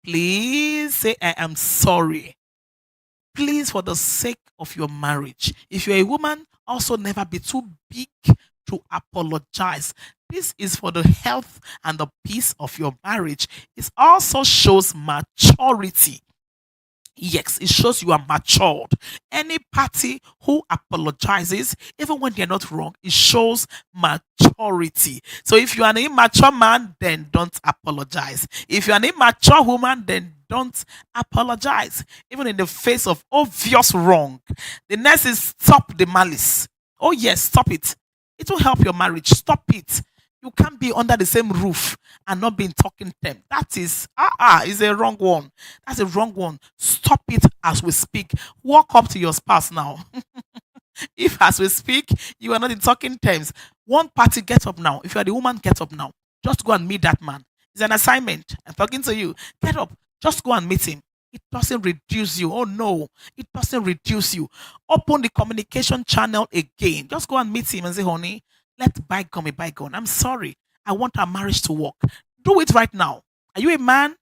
please say, I am sorry. Please, for the sake of your marriage. If you're a woman, also never be too big to apologize. This is for the health and the peace of your marriage. It also shows maturity. Yes, it shows you are matured. Any party who apologizes, even when they're not wrong, it shows maturity. So if you're an immature man, then don't apologize. If you're an immature woman, then don't apologize, even in the face of obvious wrong. The next is stop the malice. Oh, yes, stop it. It will help your marriage. Stop it. You can't be under the same roof and not be in talking terms. That is a wrong one. That's a wrong one. Stop it as we speak. Walk up to your spouse now. If as we speak, you are not in talking terms, one party get up now. If you are the woman, get up now. Just go and meet that man. It's an assignment. I'm talking to you. Get up. Just go and meet him. It doesn't reduce you. Oh no, it doesn't reduce you. Open the communication channel again. Just go and meet him and say, honey, let bygone be bygone. I'm sorry. I want our marriage to work. Do it right now. Are you a man?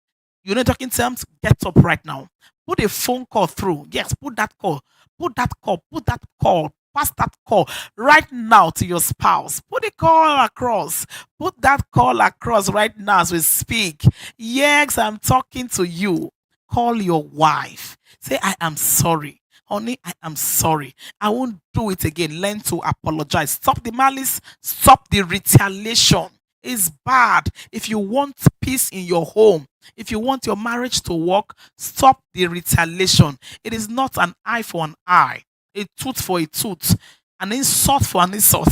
You're not talking terms? Get up right now. Put a phone call through. Yes, put that call. Put that call. Put that call. Pass that call right now to your spouse. Put the call across. Put that call across right now as we speak. Yes, I'm talking to you. Call your wife. Say, I am sorry. Honey, I am sorry. I won't do it again. Learn to apologize. Stop the malice. Stop the retaliation. It's bad. If you want peace in your home, if you want your marriage to work, stop the retaliation. It is not an eye for an eye, a tooth for a tooth, an insult for an insult,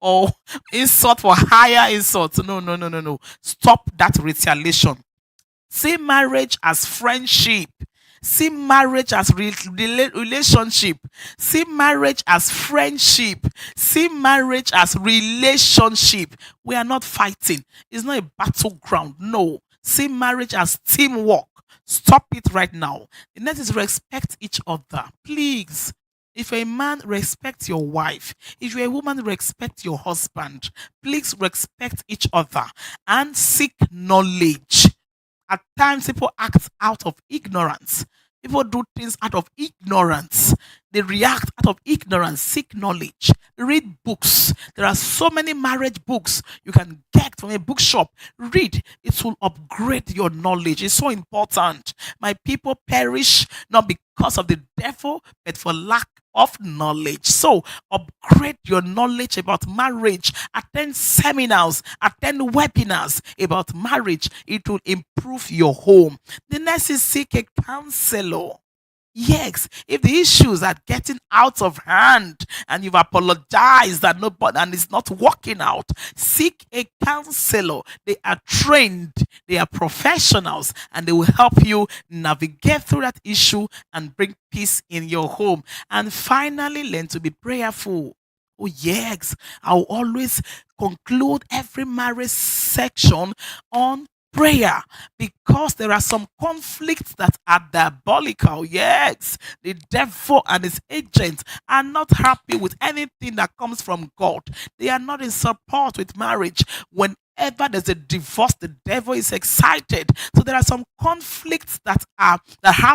or insult for higher insult. No, no, no, no, no. Stop that retaliation. See marriage as friendship. See marriage as relationship. See marriage as friendship. See marriage as relationship. We are not fighting. It's not a battleground. No. See marriage as teamwork. Stop it right now. The next is respect each other. Please. If a man respect your wife, if you're a woman, respect your husband. Please respect each other and seek knowledge. At times, people act out of ignorance. People do things out of ignorance. They react out of ignorance. Seek knowledge. Read books. There are so many marriage books you can get from a bookshop. Read. It will upgrade your knowledge. It's so important. My people perish not because of the devil, but for lack of knowledge. So upgrade your knowledge about marriage. Attend seminars, attend webinars about marriage. It will improve your home. The next is seek a counselor. Yes, if the issues are getting out of hand and you've apologized that nobody and it's not working out, seek a counselor. They are trained, they are professionals, and they will help you navigate through that issue and bring peace in your home. And finally, learn to be prayerful. Oh, yes, I'll always conclude every marriage section on prayer because there are some conflicts that are diabolical. Yes, the devil and his agents are not happy with anything that comes from God. They are not in support with marriage. Whenever there's a divorce, the devil is excited. So there are some conflicts that have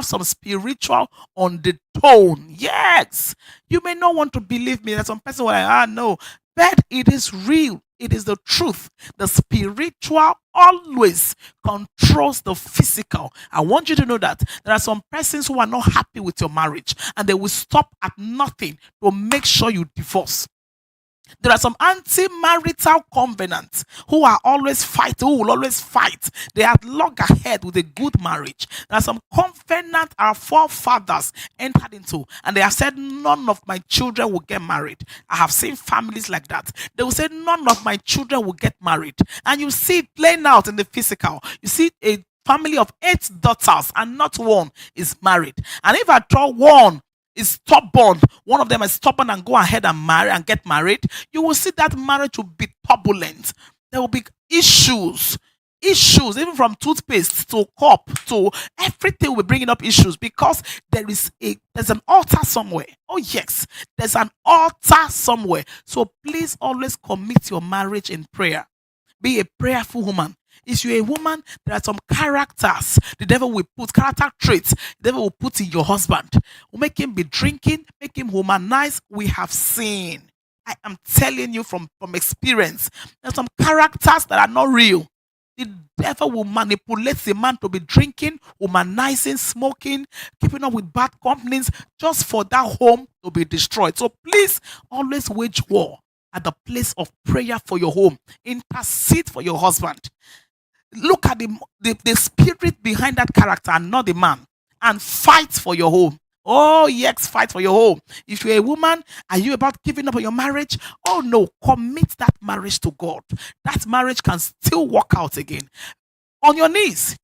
some spiritual undertone. Yes, you may not want to believe me. There's some person who are like, no, but it is real. It is the truth. The spiritual always controls the physical. I want you to know that there are some persons who are not happy with your marriage and they will stop at nothing to make sure you divorce. There are some anti-marital covenants who are always fighting, who will always fight. They are log ahead with a good marriage. There are some covenants our forefathers entered into, and they have said, none of my children will get married. I have seen families like that. They will say, none of my children will get married. And you see it playing out in the physical. You see a family of 8 daughters, and not one is married. And if at all one is stubborn, one of them is stubborn and go ahead and marry and get married, you will see that marriage will be turbulent. There will be issues, even from toothpaste to cup to everything will be bringing up issues because there's an altar somewhere. Oh yes, there's an altar somewhere. So please always commit your marriage in prayer. Be a prayerful woman. If you're a woman, there are some characters the devil will put, character traits the devil will put in your husband. Will make him be drinking, make him womanize. We have seen. I am telling you from experience. There are some characters that are not real. The devil will manipulate the man to be drinking, womanizing, smoking, keeping up with bad companies just for that home to be destroyed. So please always wage war at the place of prayer for your home. Intercede for your husband. Look at the spirit behind that character and not the man, and fight for your home. Oh yes, fight for your home. If you're a woman, are you about giving up on your marriage? Oh no, commit that marriage to God. That marriage can still work out again. On your knees,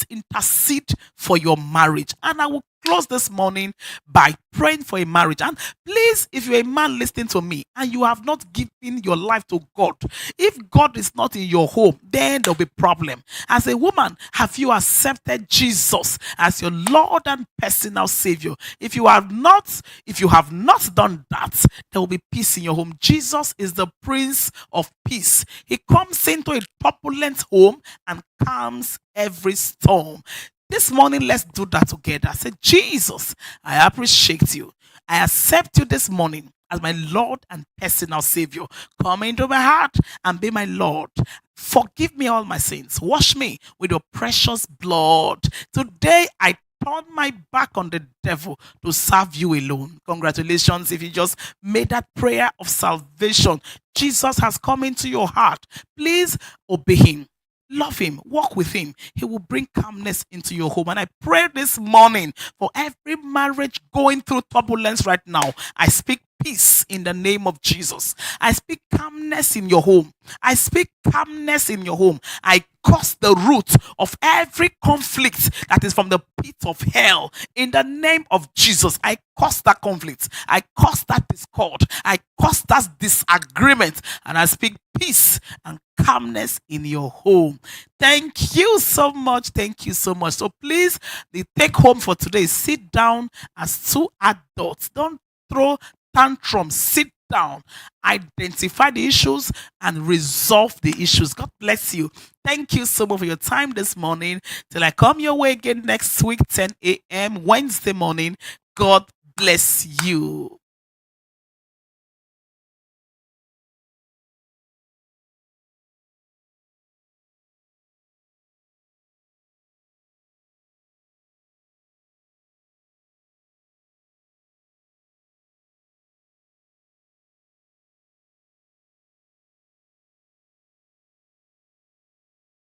intercede for your marriage. And I will close this morning by praying for a marriage. And please, if you're a man listening to me and you have not given your life to God, if God is not in your home, then there'll be problem. As a woman, have you accepted Jesus as your Lord and personal Savior? If you have not done that, there will be peace in your home. Jesus is the Prince of Peace. He comes into a turbulent home and calms every storm. This morning, let's do that together. Say, Jesus, I appreciate you. I accept you this morning as my Lord and personal Savior. Come into my heart and be my Lord. Forgive me all my sins. Wash me with your precious blood. Today, I turn my back on the devil to serve you alone. Congratulations if you just made that prayer of salvation. Jesus has come into your heart. Please obey him. Love him, walk with him. He will bring calmness into your home. And I pray this morning for every marriage going through turbulence right now. I speak peace in the name of Jesus. I speak calmness in your home. I speak calmness in your home. I curse the root of every conflict that is from the pit of hell in the name of Jesus. I curse that conflict. I curse that discord. I curse that disagreement. And I speak peace and calmness in your home. Thank you so much. Thank you so much. So please, the take home for today is sit down as two adults. Don't throw tantrums. Sit down, identify the issues, and resolve the issues. God bless you. Thank you so much for your time this morning. Till I come your way again next week, 10 a.m. Wednesday morning. God bless you.